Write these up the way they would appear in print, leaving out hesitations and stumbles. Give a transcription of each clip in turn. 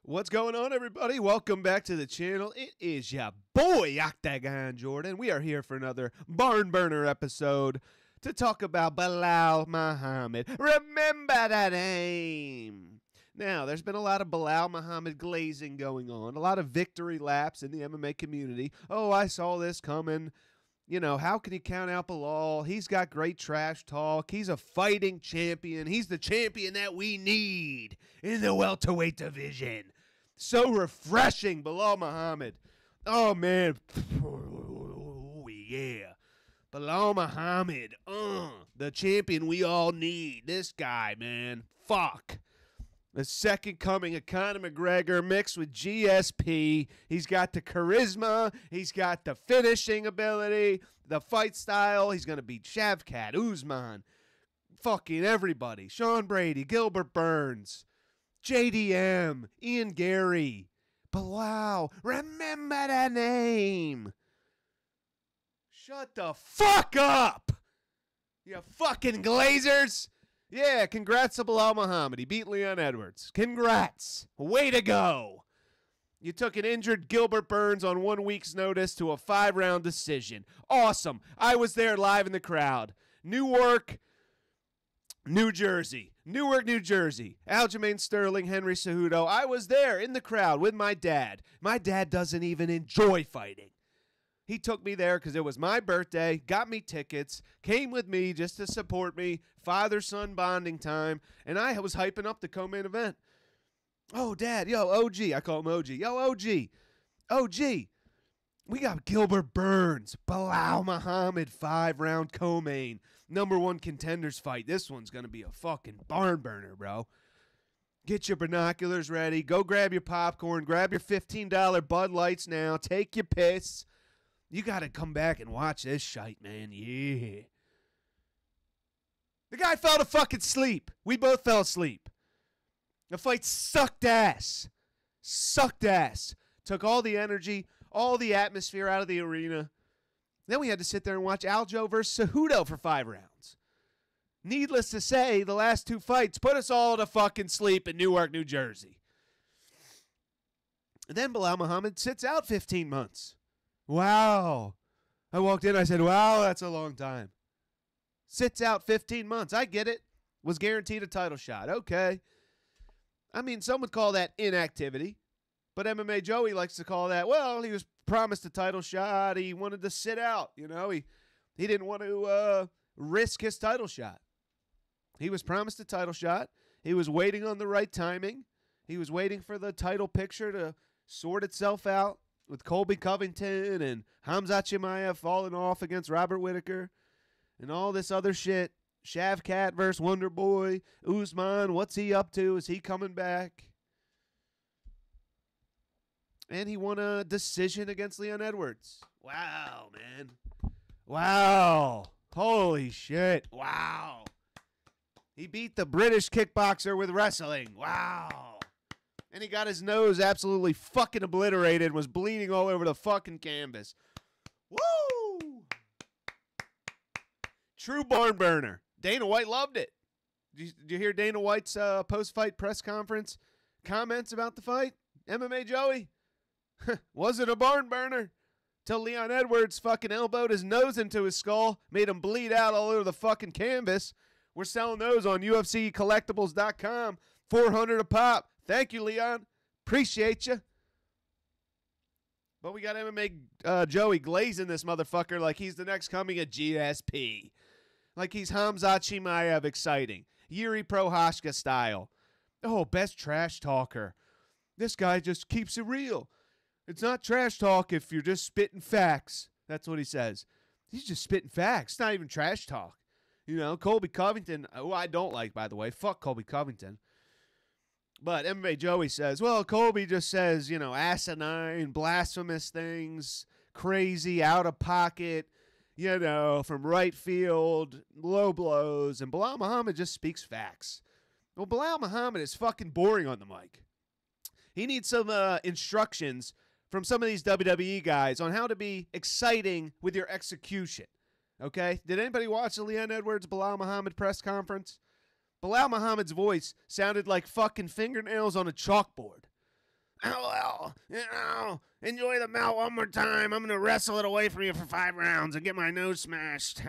What's going on, everybody? Welcome back to the channel. It is your boy, Octagon Jordan. We are here for another barn burner episode to talk about Belal Muhammad. Remember that name. Now, there's been a lot of Belal Muhammad glazing going on, a lot of victory laps in the MMA community. Oh, I saw this coming. You know, how can you count out Belal? He's got great trash talk. He's a fighting champion. He's the champion that we need in the welterweight division. So refreshing, Belal Muhammad. Oh, man. Oh, yeah. Belal Muhammad. The champion we all need. This guy, man. Fuck. The second coming of Conor McGregor mixed with GSP. He's got the charisma. He's got the finishing ability, the fight style. He's going to beat Shavkat, Usman, fucking everybody. Sean Brady, Gilbert Burns, JDM, Ian Garry. Belal, remember that name. Shut the fuck up, you fucking glazers. Yeah, congrats to Belal Muhammad. He beat Leon Edwards. Congrats. Way to go. You took an injured Gilbert Burns on 1 week's notice to a 5-round decision. Awesome. I was there live in the crowd. Newark, New Jersey. Newark, New Jersey. Aljamain Sterling, Henry Cejudo. I was there in the crowd with my dad. My dad doesn't even enjoy fighting. He took me there because it was my birthday, got me tickets, came with me just to support me, father-son bonding time, and I was hyping up the co-main event. Oh, Dad, yo, OG. I call him OG. Yo, OG. OG. We got Gilbert Burns, Belal Muhammad, 5-round co-main, #1 contenders fight. This one's going to be a fucking barn burner, bro. Get your binoculars ready. Go grab your popcorn. Grab your $15 Bud Lights now. Take your piss. You got to come back and watch this shite, man. Yeah. The guy fell to fucking sleep. We both fell asleep. The fight sucked ass. Sucked ass. Took all the energy, all the atmosphere out of the arena. Then we had to sit there and watch Aljo versus Cejudo for 5 rounds. Needless to say, the last 2 fights put us all to fucking sleep in Newark, New Jersey. And then Belal Muhammad sits out 15 months. Wow. I walked in, I said, wow, that's a long time. Sits out 15 months. I get it. Was guaranteed a title shot. Okay. I mean, some would call that inactivity. But MMA Joey likes to call that, well, he was promised a title shot. He wanted to sit out. You know, he didn't want to risk his title shot. He was promised a title shot. He was waiting on the right timing. He was waiting for the title picture to sort itself out, with Colby Covington and Hamza Chimaev falling off against Robert Whittaker and all this other shit. Shavkat versus Wonder Boy. Usman, what's he up to? Is he coming back? And he won a decision against Leon Edwards. Wow, man. Wow. Holy shit. Wow. He beat the British kickboxer with wrestling. Wow. And he got his nose absolutely fucking obliterated and was bleeding all over the fucking canvas. Woo! True barn burner. Dana White loved it. Did you hear Dana White's post-fight press conference comments about the fight? MMA Joey? Was it a barn burner? Till Leon Edwards fucking elbowed his nose into his skull, made him bleed out all over the fucking canvas. We're selling those on UFCcollectibles.com. $400 a pop. Thank you, Leon. Appreciate you. But we got MMA Joey glazing this motherfucker like he's the next coming of GSP. Like he's Hamza Chimaev exciting. Yuri Prohashka style. Oh, best trash talker. This guy just keeps it real. It's not trash talk if you're just spitting facts. That's what he says. He's just spitting facts. It's not even trash talk. You know, Colby Covington, who I don't like, by the way. Fuck Colby Covington. But MMA Joey says, well, Colby just says, you know, asinine, blasphemous things, crazy, out of pocket, you know, from right field, low blows. And Belal Muhammad just speaks facts. Well, Belal Muhammad is fucking boring on the mic. He needs some instructions from some of these WWE guys on how to be exciting with your execution. Okay? Did anybody watch the Leon Edwards Belal Muhammad press conference? Belal Muhammad's voice sounded like fucking fingernails on a chalkboard. Oh, well, enjoy the mount one more time. I'm going to wrestle it away from you for 5 rounds and get my nose smashed.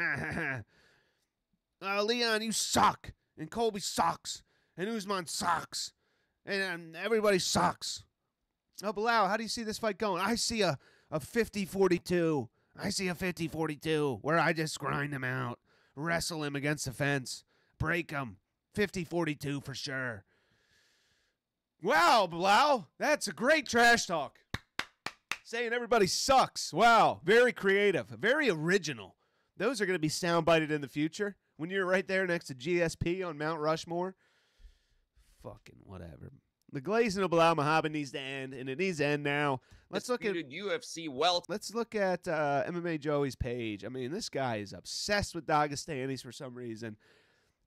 Leon, you suck. And Colby sucks. And Usman sucks. And everybody sucks. Oh, Belal, how do you see this fight going? I see a 50-42. I see a 50-42 where I just grind him out, wrestle him against the fence, break him. 50-42 for sure. Wow, Belal, that's a great trash talk. Saying everybody sucks. Wow, very creative, very original. Those are going to be soundbited in the future when you're right there next to GSP on Mount Rushmore. Fucking whatever. The glazing of Belal Muhammad needs to end, and it needs to end now. Let's look at UFC welter. Let's look at MMA Joey's page. I mean, this guy is obsessed with Dagestanis for some reason,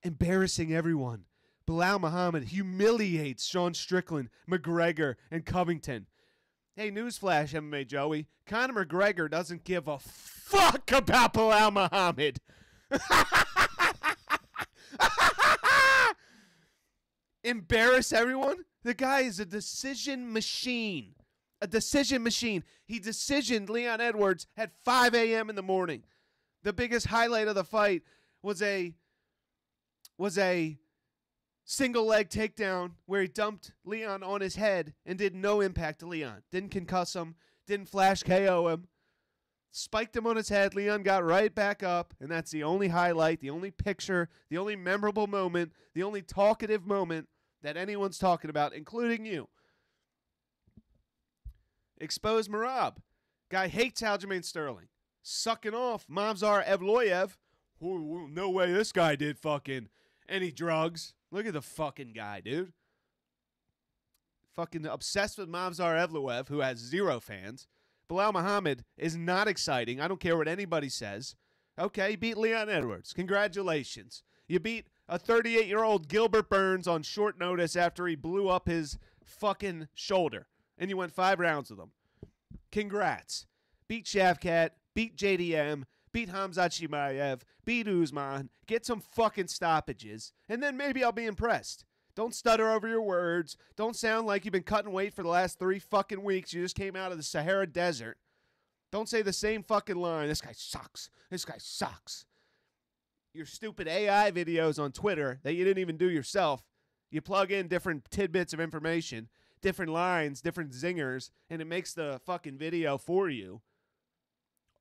embarrassing everyone. Belal Muhammad humiliates Sean Strickland, McGregor, and Covington. Hey, newsflash, MMA Joey. Conor McGregor doesn't give a fuck about Belal Muhammad. Embarrass everyone? The guy is a decision machine. A decision machine. He decisioned Leon Edwards at 5 a.m. in the morning. The biggest highlight of the fight was a single leg takedown where he dumped Leon on his head and did no impact to Leon. Didn't concuss him, didn't flash KO him. Spiked him on his head. Leon got right back up, and that's the only highlight, the only picture, the only memorable moment, the only talkative moment that anyone's talking about, including you. Expose Merab. Guy hates Aljamain Sterling. Sucking off Movsar Evloev. No way this guy did fucking any drugs. Look at the fucking guy, dude. Fucking obsessed with Movsar Evloev, who has 0 fans. Belal Muhammad is not exciting. I don't care what anybody says. Okay, you beat Leon Edwards. Congratulations. You beat a 38-year-old Gilbert Burns on short notice after he blew up his fucking shoulder. And you went 5 rounds with him. Congrats. Beat Shavkat. Beat JDM. Beat Hamzat Chimaev. Beat Usman. Get some fucking stoppages. And then maybe I'll be impressed. Don't stutter over your words. Don't sound like you've been cutting weight for the last 3 fucking weeks. You just came out of the Sahara Desert. Don't say the same fucking line. This guy sucks. This guy sucks. Your stupid AI videos on Twitter that you didn't even do yourself. You plug in different tidbits of information, different lines, different zingers, and it makes the fucking video for you.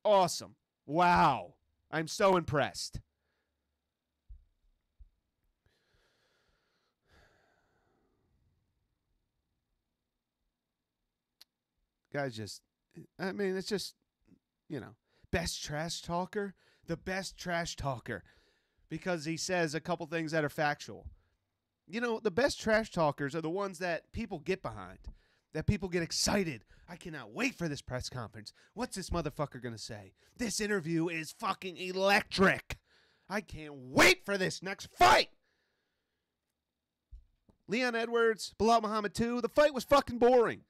Awesome. Wow. I'm so impressed. Guys just, I mean, it's just, best trash talker, the best trash talker, because he says a couple things that are factual. The best trash talkers are the ones that people get behind, that people get excited. I cannot wait for this press conference. What's this motherfucker going to say? This interview is fucking electric. I can't wait for this next fight. Leon Edwards, Belal Muhammad 2, the fight was fucking boring.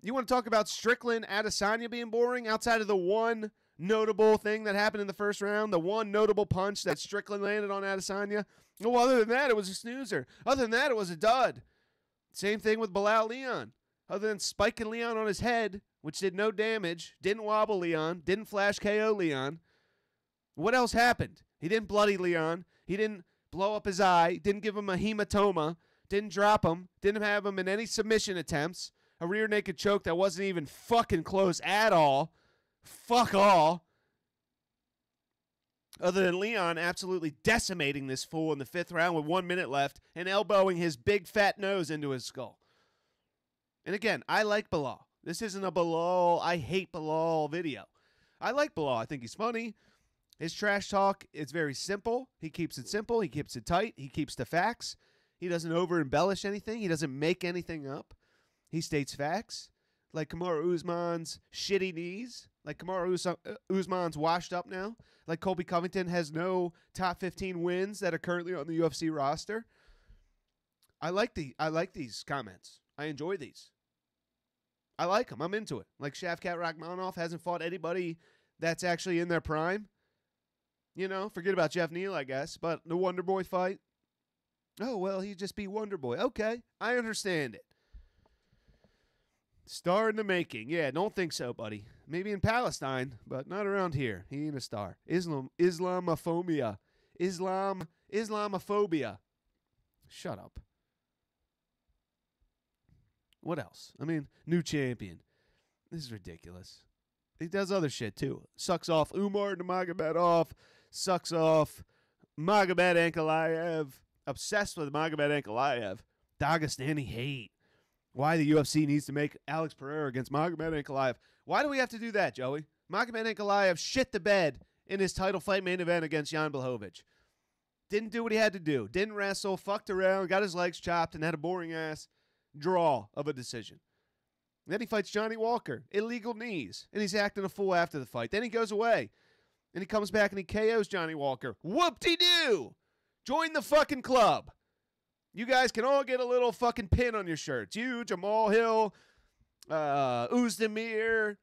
You want to talk about Strickland, Adesanya being boring outside of the one notable thing that happened in the first round, the one notable punch that Strickland landed on Adesanya? Well, other than that, it was a snoozer. Other than that, it was a dud. Same thing with Belal Leon. Other than spiking Leon on his head, which did no damage, didn't wobble Leon, didn't flash KO Leon. What else happened? He didn't bloody Leon. He didn't blow up his eye, didn't give him a hematoma, didn't drop him, didn't have him in any submission attempts. A rear naked choke that wasn't even fucking close at all. Fuck all. Other than Leon absolutely decimating this fool in the 5th round with 1 minute left and elbowing his big fat nose into his skull. And again, I like Belal. This isn't a Belal, I hate Belal video. I like Belal. I think he's funny. His trash talk is very simple. He keeps it simple. He keeps it tight. He keeps the facts. He doesn't over-embellish anything. He doesn't make anything up. He states facts, like Kamaru Usman's shitty knees, like Kamaru Usman's washed up now, like Colby Covington has no top 15 wins that are currently on the UFC roster. I like these comments. I enjoy these. I like them. I'm into it. Like Shavkat Rakhmonov hasn't fought anybody that's actually in their prime. Forget about Jeff Neal, I guess, but the Wonder Boy fight. Oh, well, he just beat Wonder Boy. Okay, I understand it. Star in the making. Yeah, don't think so, buddy. Maybe in Palestine, but not around here. He ain't a star. Islamophobia. Islamophobia. Shut up. What else? I mean, new champion. This is ridiculous. He does other shit, too. Sucks off Umar Nurmagomedov. Sucks off Magomed Ankalaev. Obsessed with Magomed Ankalaev. Dagestani hate. Why the UFC needs to make Alex Pereira against Magomed Ankalaev. Why do we have to do that, Joey? Magomed Ankalaev shit the bed in his title fight main event against Jan Blachowicz. Didn't do what he had to do. Didn't wrestle. Fucked around. Got his legs chopped and had a boring-ass draw of a decision. Then he fights Johnny Walker. Illegal knees. And he's acting a fool after the fight. Then he goes away. And he comes back and he KOs Johnny Walker. Whoop-de-doo! Join the fucking club. You guys can all get a little fucking pin on your shirts. You, Jamal Hill, Uzdemir,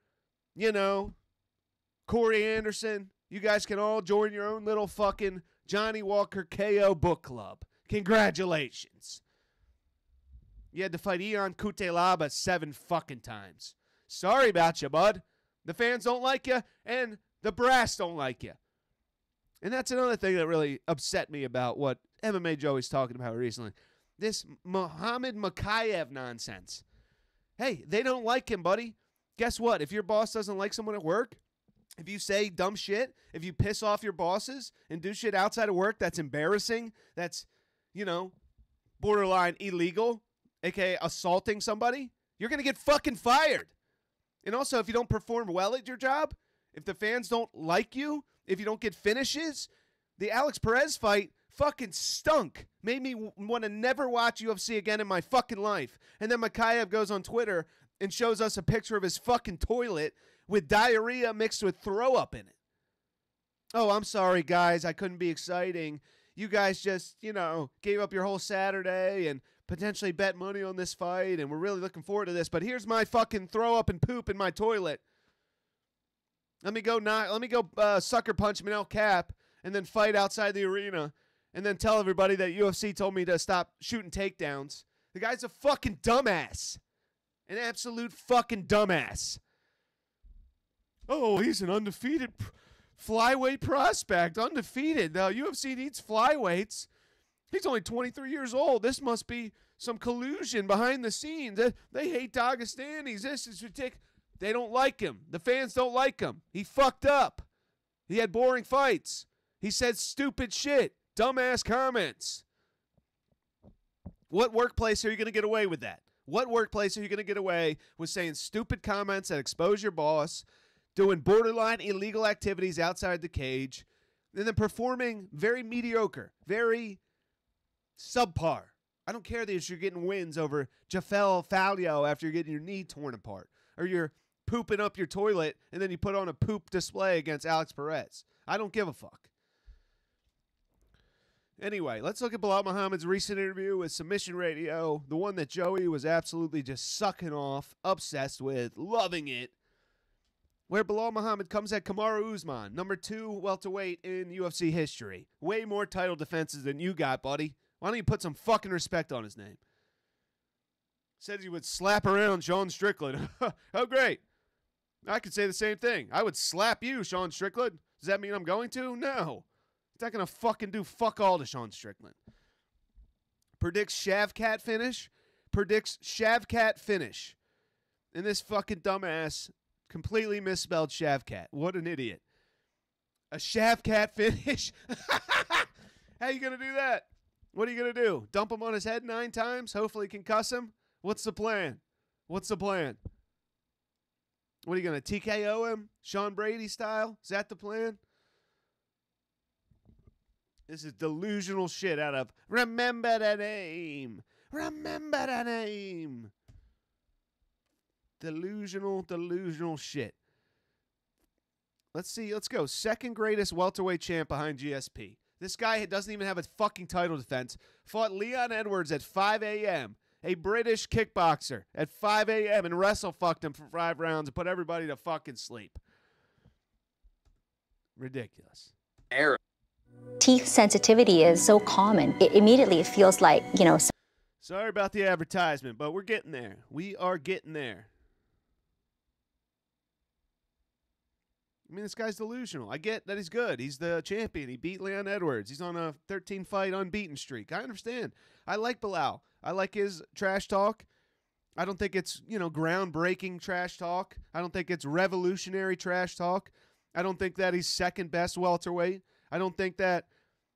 Corey Anderson. You guys can all join your own little fucking Johnny Walker KO book club. Congratulations. You had to fight Ion Kutelaba 7 fucking times. Sorry about you, bud. The fans don't like you, and the brass don't like you. And that's another thing that really upset me about what MMA Joey's talking about recently. This Muhammad Makayev nonsense. Hey, they don't like him, buddy. Guess what? If your boss doesn't like someone at work, if you say dumb shit, if you piss off your bosses and do shit outside of work that's embarrassing, that's, borderline illegal, a.k.a. assaulting somebody, you're going to get fucking fired. And also, if you don't perform well at your job, if the fans don't like you, if you don't get finishes, the Alex Perez fight fucking stunk. Made me want to never watch UFC again in my fucking life. And then Makayev goes on Twitter and shows us a picture of his fucking toilet with diarrhea mixed with throw up in it. Oh, I'm sorry, guys. I couldn't be exciting. You guys just, gave up your whole Saturday and potentially bet money on this fight, and we're really looking forward to this. But here's my fucking throw up and poop in my toilet. Let me go sucker punch Manel Cap and then fight outside the arena and then tell everybody that UFC told me to stop shooting takedowns. The guy's a fucking dumbass. An absolute fucking dumbass. Oh, he's an undefeated flyweight prospect. Undefeated. The UFC needs flyweights. He's only 23 years old. This must be some collusion behind the scenes. They hate Dagestanis. This is ridiculous. They don't like him. The fans don't like him. He fucked up. He had boring fights. He said stupid shit. Dumbass comments. What workplace are you going to get away with that? What workplace are you going to get away with saying stupid comments that expose your boss, doing borderline illegal activities outside the cage, and then performing very mediocre, very subpar? I don't care that you're getting wins over Jafel Falio after you're getting your knee torn apart, or you're pooping up your toilet and then you put on a poop display against Alex Perez. I don't give a fuck. Anyway, let's look at Belal Muhammad's recent interview with Submission Radio, the one that Joey was absolutely just sucking off, obsessed with, loving it, where Belal Muhammad comes at Kamaru Usman, number 2 welterweight in UFC history. Way more title defenses than you got, buddy. Why don't you put some fucking respect on his name? Said he would slap around Sean Strickland. Oh, great. I could say the same thing. I would slap you, Sean Strickland. Does that mean I'm going to? No. He's not going to fucking do fuck all to Sean Strickland. Predicts Shavkat finish. Predicts Shavkat finish. And this fucking dumbass completely misspelled Shavkat. What an idiot. A Shavkat finish? How you going to do that? What are you going to do? Dump him on his head 9 times? Hopefully concuss him? What's the plan? What's the plan? What are you going to TKO him? Sean Brady style? Is that the plan? This is delusional shit out of remember the name. Remember the name. Delusional shit. Let's see. Let's go. Second greatest welterweight champ behind GSP. This guy doesn't even have a fucking title defense. Fought Leon Edwards at 5 a.m., a British kickboxer, at 5 a.m. and wrestle-fucked him for 5 rounds and put everybody to fucking sleep. Ridiculous. Error. Teeth sensitivity is so common. It immediately feels like, Sorry about the advertisement, but we're getting there. We are getting there. I mean, this guy's delusional. I get that he's good. He's the champion. He beat Leon Edwards. He's on a 13-fight unbeaten streak. I understand. I like Belal. I like his trash talk. I don't think it's, groundbreaking trash talk. I don't think it's revolutionary trash talk. I don't think that he's second best welterweight. I don't think that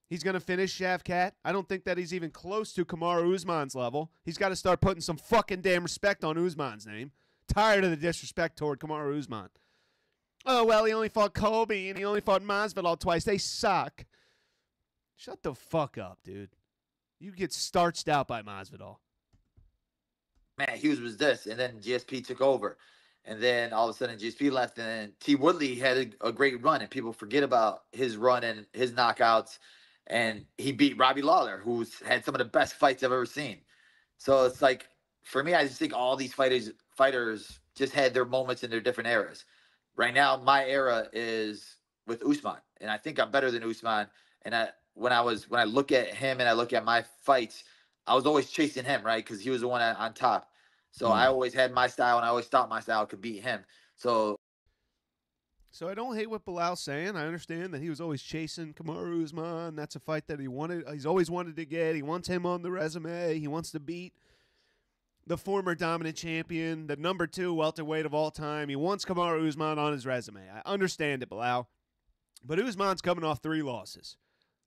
he's going to finish Shavkat. I don't think that he's even close to Kamaru Usman's level. He's got to start putting some fucking damn respect on Usman's name. Tired of the disrespect toward Kamaru Usman. Oh, well, he only fought Colby and he only fought Masvidal twice. They suck. Shut the fuck up, dude. You get starched out by Masvidal. Man, Hughes was this, and then GSP took over. And then all of a sudden GSP left, and then T. Woodley had a great run, and people forget about his run and his knockouts. And he beat Robbie Lawler, who's had some of the best fights I've ever seen. So it's like, for me, I just think all these fighters just had their moments in their different eras. Right now, my era is with Usman, and I think I'm better than Usman. And when I look at him and I look at my fights, I was always chasing him, right? Because he was the one on top. So I always had my style, and I always thought my style could beat him. So I don't hate what Belal's saying. I understand that he was always chasing Kamaru Usman. That's a fight that he's always wanted to get. He wants him on the resume. He wants to beat the former dominant champion, the number 2 welterweight of all time. He wants Kamaru Usman on his resume. I understand it, Belal. But Usman's coming off 3 losses.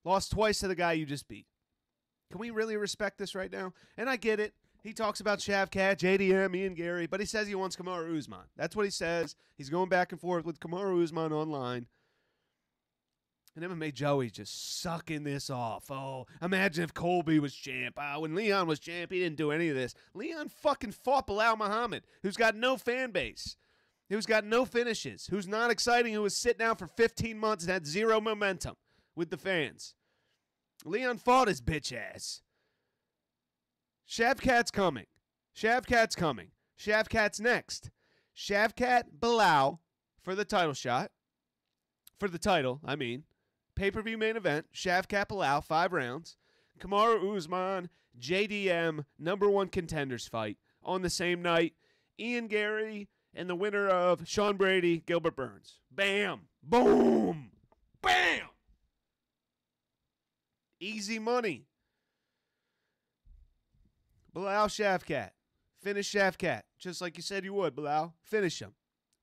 Lost twice to the guy you just beat. Can we really respect this right now? And I get it. He talks about Shavkat, JDM, Ian Garry, but he says he wants Kamaru Usman. That's what he says. He's going back and forth with Kamaru Usman online. And MMA Joey's just sucking this off. Oh, imagine if Colby was champ. When Leon was champ, he didn't do any of this. Leon fucking fought Belal Muhammad, who's got no fan base, who's got no finishes, who's not exciting, who was sitting down for 15 months and had 0 momentum with the fans. Leon fought his bitch ass. Shavkat's coming. Shavkat's coming. Shavkat's next. Shavkat, Belal for the title shot. For the title, I mean. Pay-per-view main event. Shavkat, Belal, 5 rounds. Kamaru Usman, JDM, number 1 contenders fight on the same night. Ian Garry and the winner of Sean Brady, Gilbert Burns. Bam. Boom. Bam. Easy money. Belal Shavkat. Finish Shavkat. Just like you said you would, Belal. Finish him.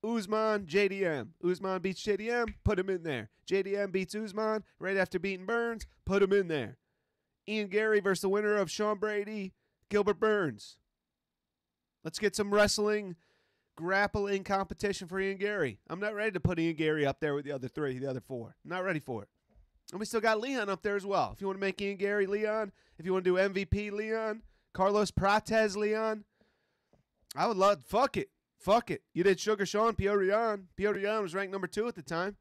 Usman, JDM. Usman beats JDM, put him in there. JDM beats Usman right after beating Burns, put him in there. Ian Garry versus the winner of Sean Brady, Gilbert Burns. Let's get some wrestling, grappling competition for Ian Garry. I'm not ready to put Ian Garry up there with the other 4. I'm not ready for it. And we still got Leon up there as well. If you want to make Ian Garry Leon, if you want to do MVP Leon, Carlos Prates Leon, I would love, fuck it. You did Sugar Sean, Piotr Jan. Piotr Jan was ranked number 2 at the time.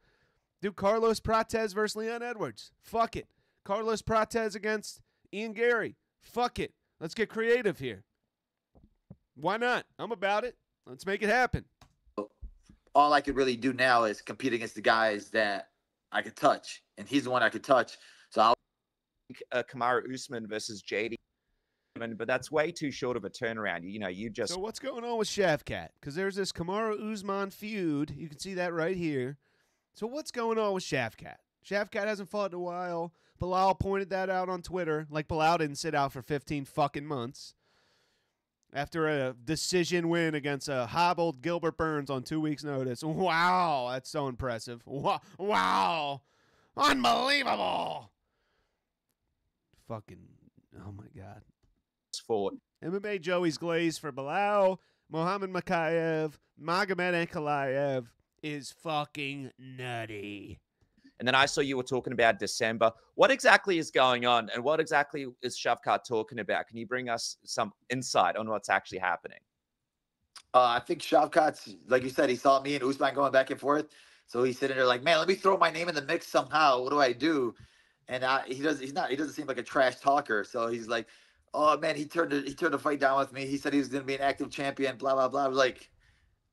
Do Carlos Prates versus Leon Edwards. Fuck it. Carlos Prates against Ian Garry. Fuck it. Let's get creative here. Why not? I'm about it. Let's make it happen. all I could really do now is compete against the guys that I could touch, and he's the one I could touch. So I'll Kamaru Usman versus JD. But that's way too short of a turnaround. You know, you just... So what's going on with Shavkat? Because there's this Kamaru Usman feud. You can see that right here. So what's going on with Shavkat? Shavkat hasn't fought in a while. Belal pointed that out on Twitter. Like, Belal didn't sit out for 15 fucking months after a decision win against a hobbled Gilbert Burns on 2 weeks' notice. Wow, that's so impressive. Wow. Unbelievable. Fucking, oh my God. Fought. MMA Joey's GLAZE for Belal. Muhammad Makayev, Magomed Ankalaev is fucking nutty. And then I saw you were talking about December. What exactly is going on, and what exactly is Shavkat talking about? Can you bring us some insight on what's actually happening? I think Shavkat's, like you said, he saw me and Usman going back and forth. So he's sitting there like, man, let me throw my name in the mix somehow. What do I do? And he doesn't seem like a trash talker. So he's like, oh man, he turned the fight down with me. He said he was going to be an active champion, blah, blah, blah. I was like,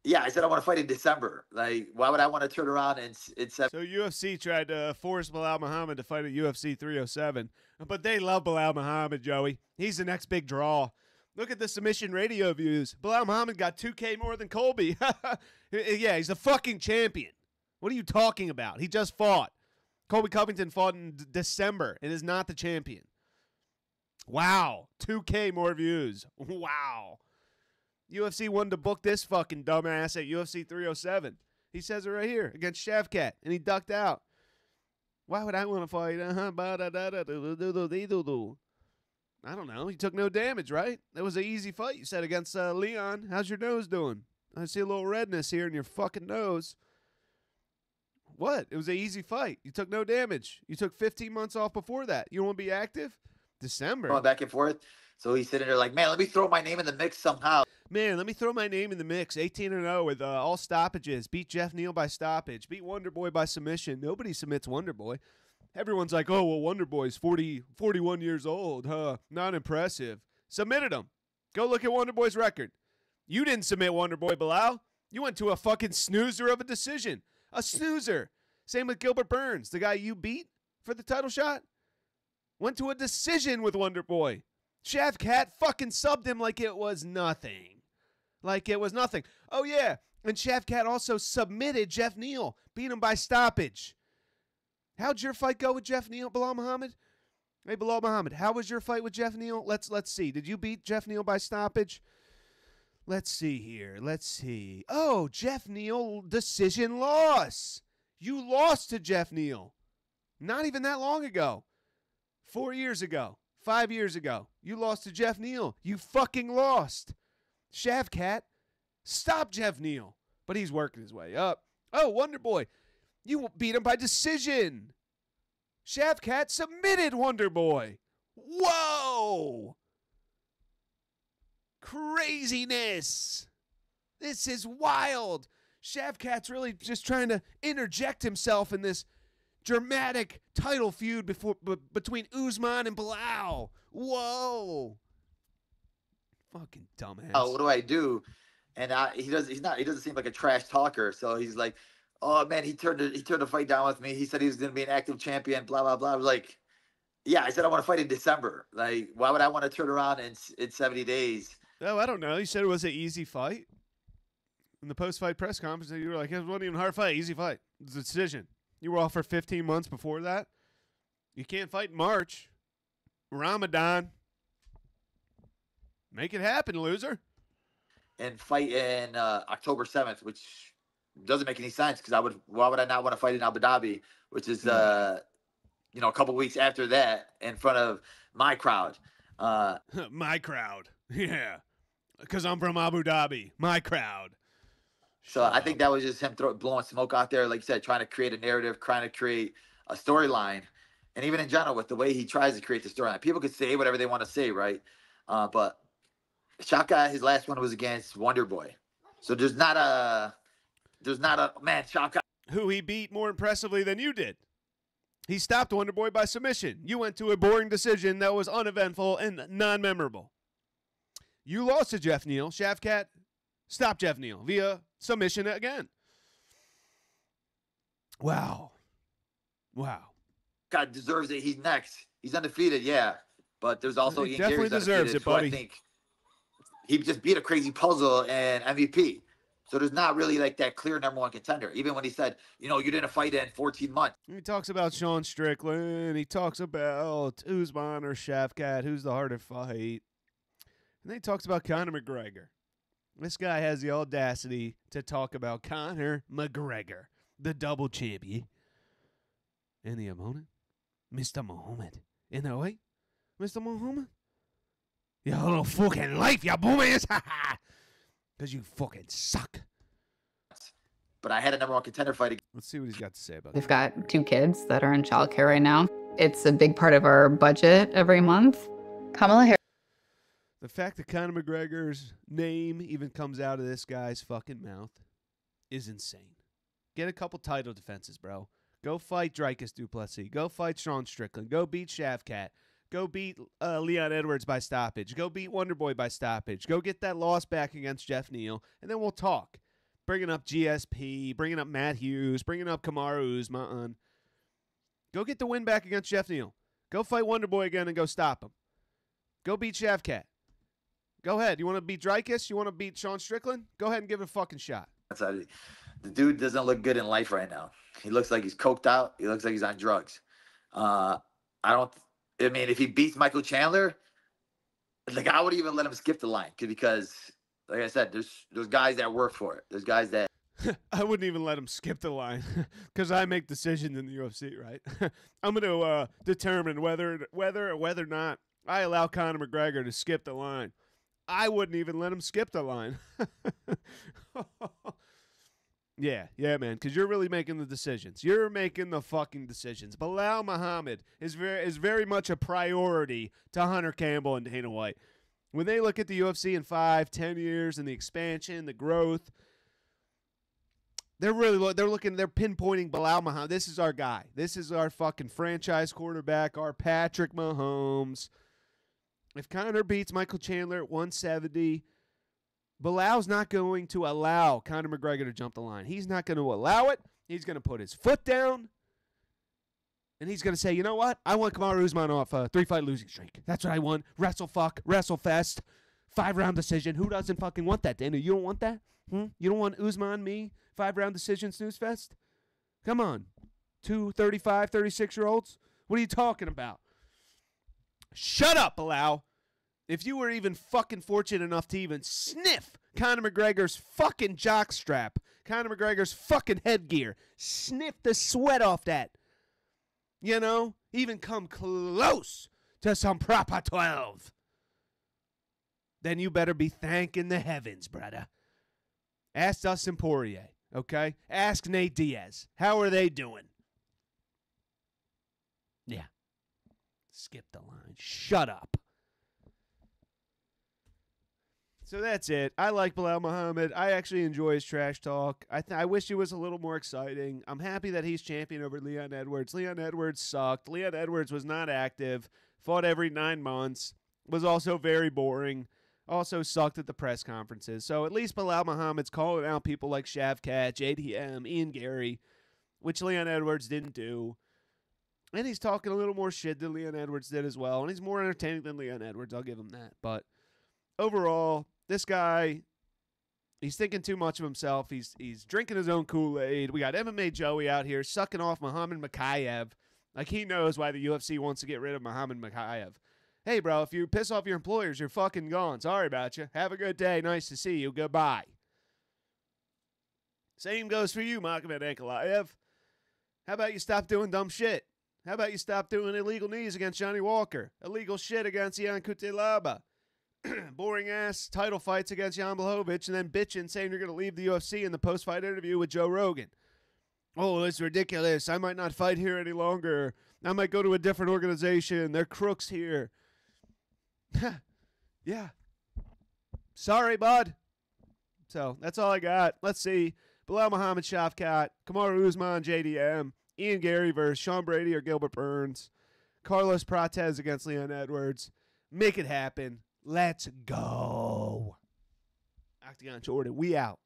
yeah, I said I want to fight in December. Like, why would I want to turn around and So UFC tried to force Belal Muhammad to fight at UFC 307, but they love Belal Muhammad, Joey. He's the next big draw. Look at the submission radio views. Belal Muhammad got 2K more than Colby. Yeah, he's a fucking champion. What are you talking about? He just fought. Colby Covington fought in December and is not the champion. Wow. 2K more views. Wow. UFC wanted to book this fucking dumbass at UFC 307. He says it right here against Shavkat, and he ducked out. Why would I want to fight? I don't know. He took no damage, right? That was an easy fight. You said against Leon. How's your nose doing? I see a little redness here in your fucking nose. What? It was an easy fight. You took no damage. You took 15 months off before that. You don't want to be active? December. Going back and forth. So he's sitting there like, man, let me throw my name in the mix somehow. Man, let me throw my name in the mix. 18-0 with all stoppages. Beat Jeff Neal by stoppage. Beat Wonderboy by submission. Nobody submits Wonderboy. Everyone's like, oh, well, Wonderboy's 41 years old. Huh? Not impressive. Submitted him. Go look at Wonderboy's record. You didn't submit Wonderboy, Belal. You went to a fucking snoozer of a decision. A snoozer. Same with Gilbert Burns, the guy you beat for the title shot. Went to a decision with Wonderboy. Shavkat fucking subbed him like it was nothing. Like it was nothing. Oh, yeah. And Shavkat also submitted Jeff Neal. Beat him by stoppage. How'd your fight go with Jeff Neal, Belal Muhammad? Hey, Belal Muhammad, how was your fight with Jeff Neal? Let's see. Did you beat Jeff Neal by stoppage? Let's see here. Let's see. Oh, Jeff Neal decision loss. You lost to Jeff Neal. Not even that long ago. 4 years ago. 5 years ago. You lost to Jeff Neal. You fucking lost. Shavkat, stop Jeff Neal. But he's working his way up. Oh, Wonderboy, you beat him by decision. Shavkat submitted Wonderboy. Whoa. Craziness. This is wild. Shavkat's really just trying to interject himself in this dramatic title feud between Usman and Belal. Whoa. Fucking dumbass. Oh, what do I do? And he doesn't seem like a trash talker. So he's like, oh man, he turned the fight down with me. He said he was going to be an active champion, blah, blah, blah. I was like, yeah, I said I want to fight in December. Like, why would I want to turn around in 70 days? Oh, I don't know. You said it was an easy fight. In the post-fight press conference, you were like, it wasn't even a hard fight, easy fight. It was a decision. You were off for 15 months before that. You can't fight in March. Ramadan. Make it happen, loser. And fight in October 7th, which doesn't make any sense because why would I not want to fight in Abu Dhabi, which is a couple weeks after that in front of my crowd. My crowd. Yeah. Because I'm from Abu Dhabi. My crowd. So I think that was just him blowing smoke out there, like you said, trying to create a narrative, trying to create a storyline. And even in general, with the way he tries to create the storyline. People could say whatever they want to say, right? But Shavkat, his last one was against Wonderboy. So there's not a man, Shavkat. Who he beat more impressively than you did. He stopped Wonderboy by submission. You went to a boring decision that was uneventful and non-memorable. You lost to Jeff Neal. Shavkat stopped Jeff Neal via submission again. Wow. God deserves it. He's next. He's undefeated, yeah. But there's also he Ian definitely Garry's deserves it, buddy. I think he just beat a crazy puzzle and MVP. So there's not really like that clear number one contender. Even when he said, you didn't fight in 14 months. He talks about Sean Strickland. He talks about Usman or Shavkat, who's the harder fight. And then he talks about Conor McGregor. This guy has the audacity to talk about Conor McGregor, the double champion. And the opponent, Mr. Muhammad. In the way, Mr. Muhammad? Your whole fucking life, you boomers. Because you fucking suck. But I had a number one contender fight. Let's see what he's got to say about We've it. got 2 kids that are in childcare right now. It's a big part of our budget every month. Kamala Harris. The fact that Conor McGregor's name even comes out of this guy's fucking mouth is insane. Get a couple title defenses, bro. Go fight Dricus Duplessis. Go fight Sean Strickland. Go beat Shavkat. Go beat Leon Edwards by stoppage. Go beat Wonderboy by stoppage. Go get that loss back against Jeff Neal, and then we'll talk. Bringing up GSP, bringing up Matt Hughes, bringing up Kamaru Usman. Go get the win back against Jeff Neal. Go fight Wonderboy again and go stop him. Go beat Shavkat. Go ahead. You want to beat Dricus? You want to beat Sean Strickland? Go ahead and give it a fucking shot. The dude doesn't look good in life right now. He looks like he's coked out. He looks like he's on drugs. I mean, if he beats Michael Chandler, like I would even let him skip the line because, like I said, there's guys that work for it. There's guys that. I wouldn't even let him skip the line because I make decisions in the UFC, right? I'm going to determine whether or not I allow Conor McGregor to skip the line. I wouldn't even let him skip the line. Yeah, man, because you're really making the decisions. You're making the fucking decisions. Belal Muhammad is very much a priority to Hunter Campbell and Dana White. When they look at the UFC in 5-10 years and the expansion, the growth, they're pinpointing Belal Muhammad. This is our guy. This is our fucking franchise quarterback, our Patrick Mahomes. If Conor beats Michael Chandler at 170, Belal's not going to allow Conor McGregor to jump the line. He's not going to allow it. He's going to put his foot down, and he's going to say, you know what? I want Kamaru Usman off a 3-fight losing streak. That's what I want. WrestleFest, 5-round decision. Who doesn't fucking want that, Dana? You don't want that? You don't want Usman, me, 5-round decision snooze fest? Come on. 2 35, 36-year-olds? What are you talking about? Shut up, Belal. If you were even fucking fortunate enough to even sniff Conor McGregor's fucking jockstrap, Conor McGregor's fucking headgear, sniff the sweat off that, you know, even come close to some proper 12, then you better be thanking the heavens, brother. Ask Dustin Poirier, okay? Ask Nate Diaz. How are they doing? Yeah. Skip the line. Shut up. So that's it. I like Belal Muhammad. I actually enjoy his trash talk. I wish he was a little more exciting. I'm happy that he's champion over Leon Edwards. Leon Edwards sucked. Leon Edwards was not active. Fought every 9 months. Was also very boring. Also sucked at the press conferences. So at least Belal Muhammad's calling out people like Shavkat, JDM, Ian Garry, which Leon Edwards didn't do. And he's talking a little more shit than Leon Edwards did as well. And he's more entertaining than Leon Edwards. I'll give him that. But overall, this guy, he's thinking too much of himself. He's drinking his own Kool-Aid. We got MMA Joey out here sucking off Muhammad Makayev. Like he knows why the UFC wants to get rid of Muhammad Makayev. Hey, bro, if you piss off your employers, you're fucking gone. Sorry about you. Have a good day. Nice to see you. Goodbye. Same goes for you, Magomed Ankalaev. How about you stop doing dumb shit? How about you stop doing illegal knees against Johnny Walker? Illegal shit against Ian Cutelaba? Boring ass title fights against Jan Blachowicz and then bitching saying you're going to leave the UFC in the post-fight interview with Joe Rogan. Oh, it's ridiculous. I might not fight here any longer. I might go to a different organization. They're crooks here. Yeah. Sorry, bud. So that's all I got. Let's see. Belal Muhammad, Shavkat, Kamaru Usman, JDM, Ian Garry versus Sean Brady or Gilbert Burns, Carlos Prates against Leon Edwards. Make it happen. Let's go. Octagon Jordan, we out.